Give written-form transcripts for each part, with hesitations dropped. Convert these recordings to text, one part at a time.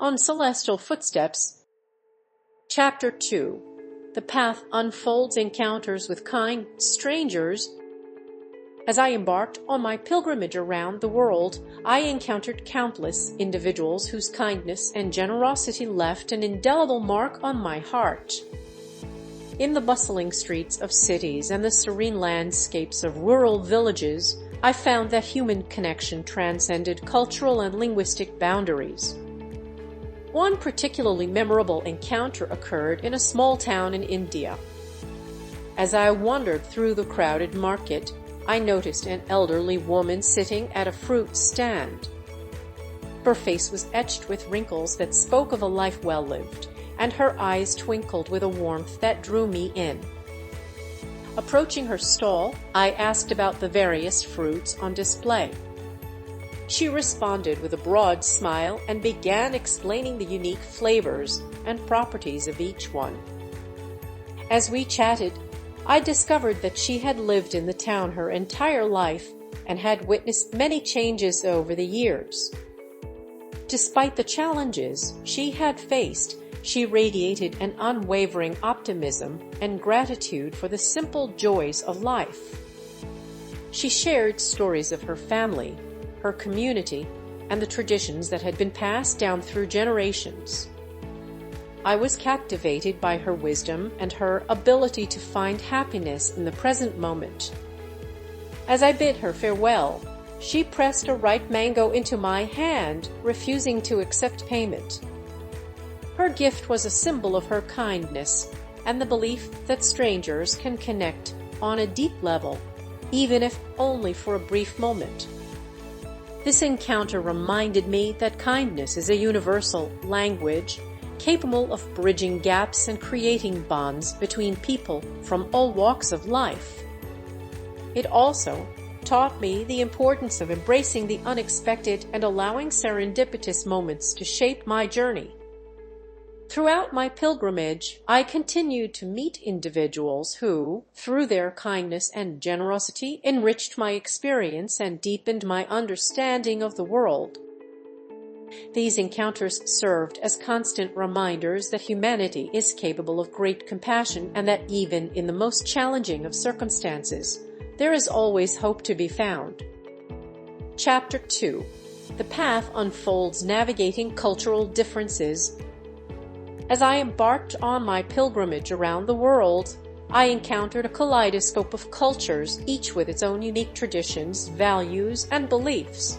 On Celestial Footsteps, Chapter 2. The path unfolds encounters with kind strangers. As I embarked on my pilgrimage around the world, I encountered countless individuals whose kindness and generosity left an indelible mark on my heart. In the bustling streets of cities and the serene landscapes of rural villages, I found that human connection transcended cultural and linguistic boundaries. One particularly memorable encounter occurred in a small town in India. As I wandered through the crowded market, I noticed an elderly woman sitting at a fruit stand. Her face was etched with wrinkles that spoke of a life well lived, and her eyes twinkled with a warmth that drew me in. Approaching her stall, I asked about the various fruits on display. She responded with a broad smile and began explaining the unique flavors and properties of each one. As we chatted, I discovered that she had lived in the town her entire life and had witnessed many changes over the years. Despite the challenges she had faced, she radiated an unwavering optimism and gratitude for the simple joys of life. She shared stories of her family, her community, and the traditions that had been passed down through generations. I was captivated by her wisdom and her ability to find happiness in the present moment. As I bid her farewell, she pressed a ripe mango into my hand, refusing to accept payment. Her gift was a symbol of her kindness and the belief that strangers can connect on a deep level, even if only for a brief moment. This encounter reminded me that kindness is a universal language capable of bridging gaps and creating bonds between people from all walks of life. It also taught me the importance of embracing the unexpected and allowing serendipitous moments to shape my journey. Throughout my pilgrimage, I continued to meet individuals who, through their kindness and generosity, enriched my experience and deepened my understanding of the world. These encounters served as constant reminders that humanity is capable of great compassion and that even in the most challenging of circumstances, there is always hope to be found. Chapter 2. The path unfolds navigating cultural differences. As I embarked on my pilgrimage around the world, I encountered a kaleidoscope of cultures, each with its own unique traditions, values, and beliefs.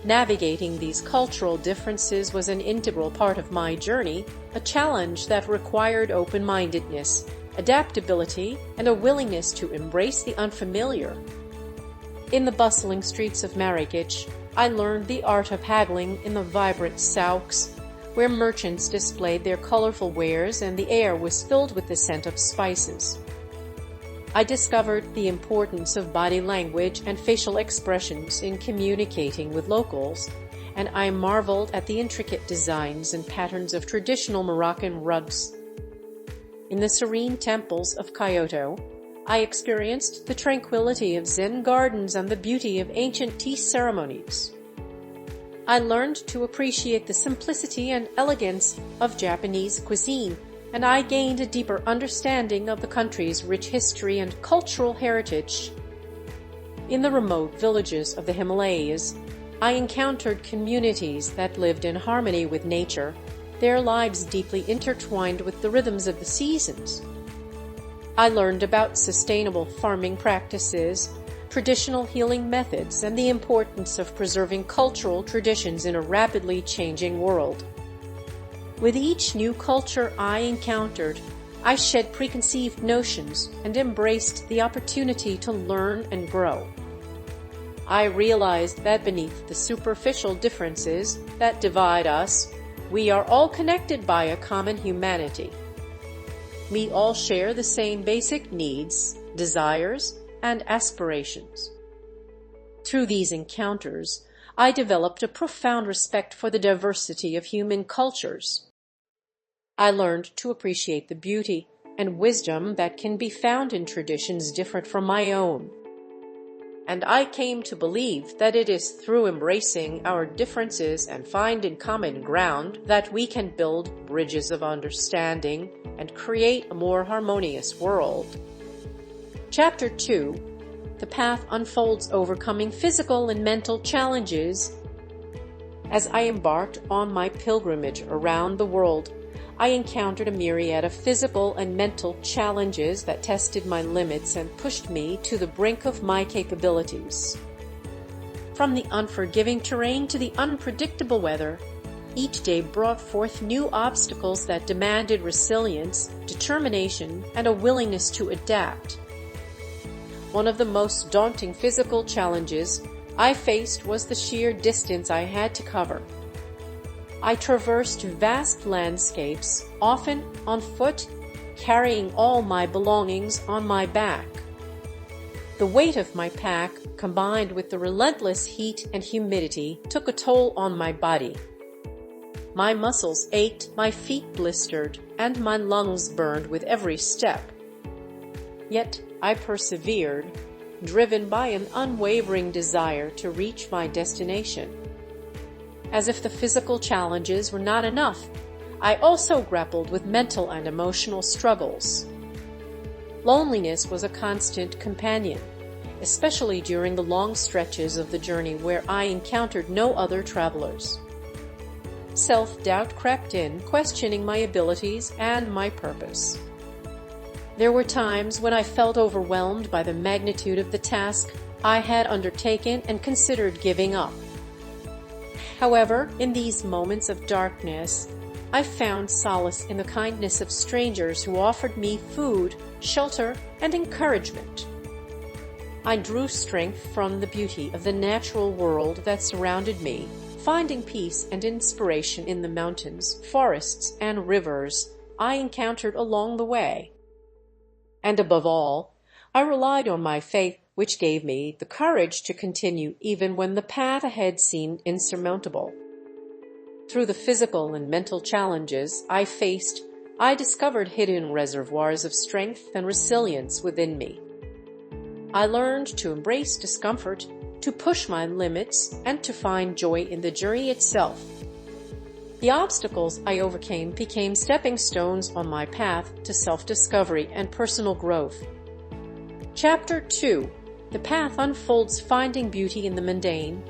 Navigating these cultural differences was an integral part of my journey, a challenge that required open-mindedness, adaptability, and a willingness to embrace the unfamiliar. In the bustling streets of Marrakech, I learned the art of haggling in the vibrant souks, where merchants displayed their colorful wares and the air was filled with the scent of spices. I discovered the importance of body language and facial expressions in communicating with locals, and I marveled at the intricate designs and patterns of traditional Moroccan rugs. In the serene temples of Kyoto, I experienced the tranquility of Zen gardens and the beauty of ancient tea ceremonies. I learned to appreciate the simplicity and elegance of Japanese cuisine, and I gained a deeper understanding of the country's rich history and cultural heritage. In the remote villages of the Himalayas, I encountered communities that lived in harmony with nature, their lives deeply intertwined with the rhythms of the seasons. I learned about sustainable farming practices, traditional healing methods, and the importance of preserving cultural traditions in a rapidly changing world. With each new culture I encountered, I shed preconceived notions and embraced the opportunity to learn and grow. I realized that beneath the superficial differences that divide us, we are all connected by a common humanity. We all share the same basic needs, desires, and aspirations. Through these encounters, I developed a profound respect for the diversity of human cultures. I learned to appreciate the beauty and wisdom that can be found in traditions different from my own. and I came to believe that it is through embracing our differences and finding common ground that we can build bridges of understanding and create a more harmonious world. Chapter 2. The path unfolds overcoming physical and mental challenges. As I embarked on my pilgrimage around the world, I encountered a myriad of physical and mental challenges that tested my limits and pushed me to the brink of my capabilities. From the unforgiving terrain to the unpredictable weather, each day brought forth new obstacles that demanded resilience, determination, and a willingness to adapt. One of the most daunting physical challenges I faced was the sheer distance I had to cover. I traversed vast landscapes, often on foot, carrying all my belongings on my back. The weight of my pack, combined with the relentless heat and humidity, took a toll on my body. My muscles ached, my feet blistered, and my lungs burned with every step. Yet I persevered, driven by an unwavering desire to reach my destination. As if the physical challenges were not enough, I also grappled with mental and emotional struggles. Loneliness was a constant companion, especially during the long stretches of the journey where I encountered no other travelers. Self-doubt crept in, questioning my abilities and my purpose. There were times when I felt overwhelmed by the magnitude of the task I had undertaken and considered giving up. However, in these moments of darkness, I found solace in the kindness of strangers who offered me food, shelter, and encouragement. I drew strength from the beauty of the natural world that surrounded me, finding peace and inspiration in the mountains, forests, and rivers I encountered along the way. And above all, I relied on my faith, which gave me the courage to continue even when the path ahead seemed insurmountable. Through the physical and mental challenges I faced, I discovered hidden reservoirs of strength and resilience within me. I learned to embrace discomfort, to push my limits, and to find joy in the journey itself. The obstacles I overcame became stepping stones on my path to self-discovery and personal growth. Chapter 2. The path unfolds finding beauty in the mundane.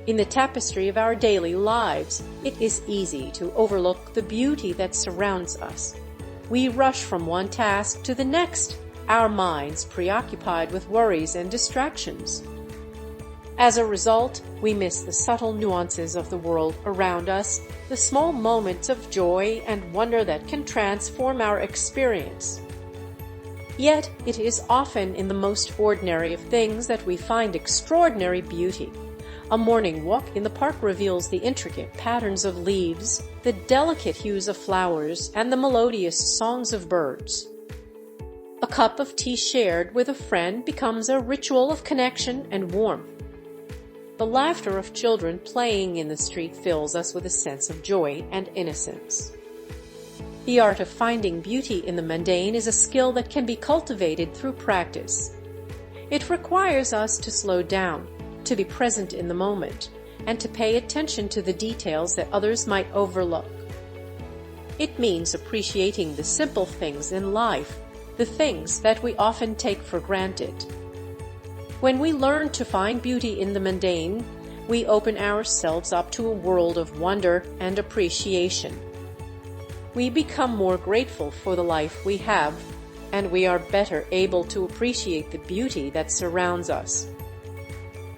In the tapestry of our daily lives, it is easy to overlook the beauty that surrounds us. We rush from one task to the next, our minds preoccupied with worries and distractions. As a result, we miss the subtle nuances of the world around us, the small moments of joy and wonder that can transform our experience. Yet, it is often in the most ordinary of things that we find extraordinary beauty. A morning walk in the park reveals the intricate patterns of leaves, the delicate hues of flowers, and the melodious songs of birds. A cup of tea shared with a friend becomes a ritual of connection and warmth. The laughter of children playing in the street fills us with a sense of joy and innocence. The art of finding beauty in the mundane is a skill that can be cultivated through practice. It requires us to slow down, to be present in the moment, and to pay attention to the details that others might overlook. It means appreciating the simple things in life, the things that we often take for granted. When we learn to find beauty in the mundane, we open ourselves up to a world of wonder and appreciation. We become more grateful for the life we have, and we are better able to appreciate the beauty that surrounds us.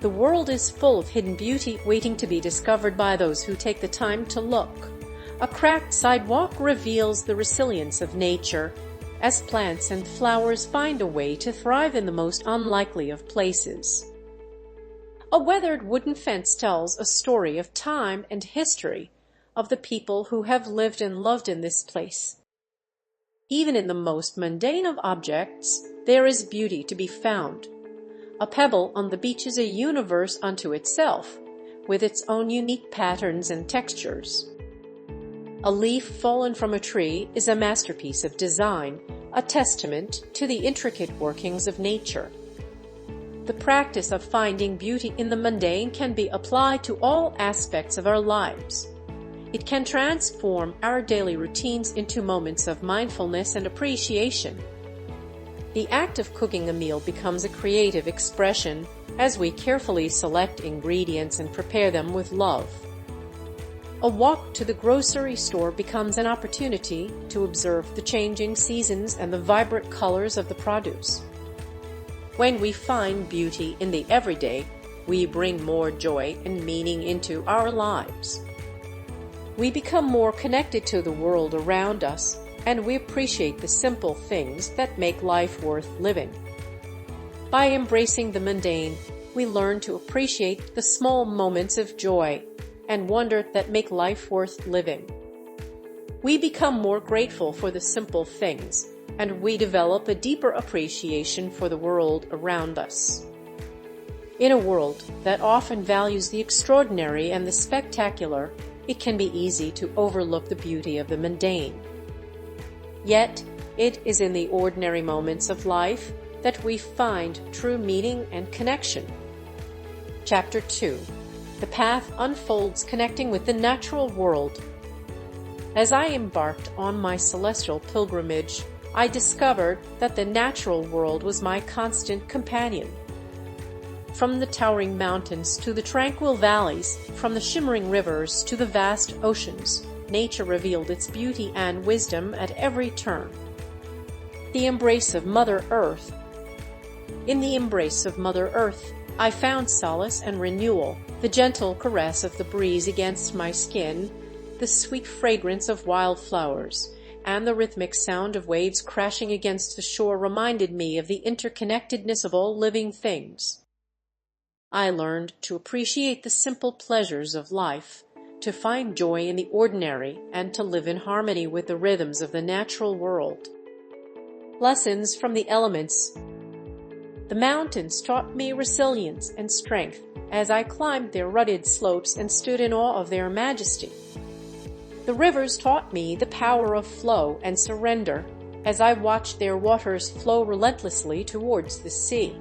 The world is full of hidden beauty waiting to be discovered by those who take the time to look. A cracked sidewalk reveals the resilience of nature, as plants and flowers find a way to thrive in the most unlikely of places. A weathered wooden fence tells a story of time and history, of the people who have lived and loved in this place. Even in the most mundane of objects, there is beauty to be found. A pebble on the beach is a universe unto itself, with its own unique patterns and textures. A leaf fallen from a tree is a masterpiece of design, a testament to the intricate workings of nature. The practice of finding beauty in the mundane can be applied to all aspects of our lives. It can transform our daily routines into moments of mindfulness and appreciation. The act of cooking a meal becomes a creative expression as we carefully select ingredients and prepare them with love. A walk to the grocery store becomes an opportunity to observe the changing seasons and the vibrant colors of the produce. When we find beauty in the everyday, we bring more joy and meaning into our lives. We become more connected to the world around us, and we appreciate the simple things that make life worth living. By embracing the mundane, we learn to appreciate the small moments of joy and wonder that make life worth living. We become more grateful for the simple things, and we develop a deeper appreciation for the world around us. In a world that often values the extraordinary and the spectacular, it can be easy to overlook the beauty of the mundane. Yet, it is in the ordinary moments of life that we find true meaning and connection. Chapter 2. The path unfolds connecting with the natural world. As I embarked on my celestial pilgrimage, I discovered that the natural world was my constant companion. From the towering mountains to the tranquil valleys, from the shimmering rivers to the vast oceans, nature revealed its beauty and wisdom at every turn. The embrace of Mother Earth. In the embrace of Mother Earth, I found solace and renewal, the gentle caress of the breeze against my skin, the sweet fragrance of wildflowers, and the rhythmic sound of waves crashing against the shore reminded me of the interconnectedness of all living things. I learned to appreciate the simple pleasures of life, to find joy in the ordinary, and to live in harmony with the rhythms of the natural world. Lessons from the elements. The mountains taught me resilience and strength as I climbed their rugged slopes and stood in awe of their majesty. The rivers taught me the power of flow and surrender as I watched their waters flow relentlessly towards the sea.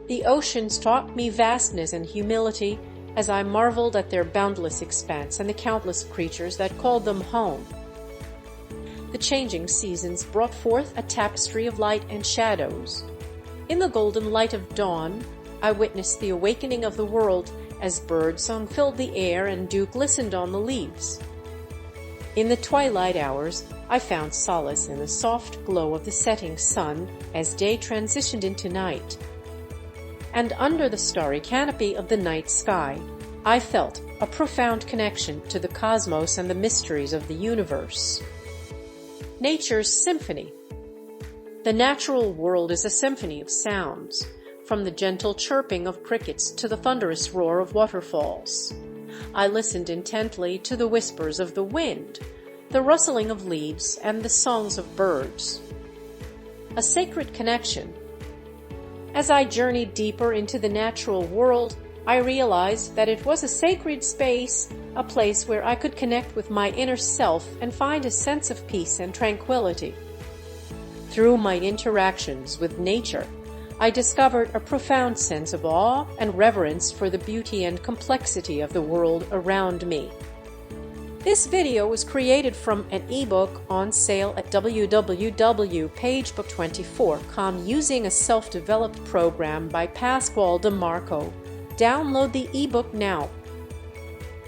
The oceans taught me vastness and humility as I marveled at their boundless expanse and the countless creatures that called them home. The changing seasons brought forth a tapestry of light and shadows. In the golden light of dawn, I witnessed the awakening of the world as birdsong filled the air and dew glistened on the leaves. In the twilight hours, I found solace in the soft glow of the setting sun as day transitioned into night. And under the starry canopy of the night sky, I felt a profound connection to the cosmos and the mysteries of the universe. Nature's symphony. The natural world is a symphony of sounds, from the gentle chirping of crickets to the thunderous roar of waterfalls. I listened intently to the whispers of the wind, the rustling of leaves, and the songs of birds. A sacred connection. As I journeyed deeper into the natural world, I realized that it was a sacred space, a place where I could connect with my inner self and find a sense of peace and tranquility. Through my interactions with nature, I discovered a profound sense of awe and reverence for the beauty and complexity of the world around me. This video was created from an ebook on sale at www.pagebook24.com using a self-developed program by Pasquale DeMarco. Download the ebook now.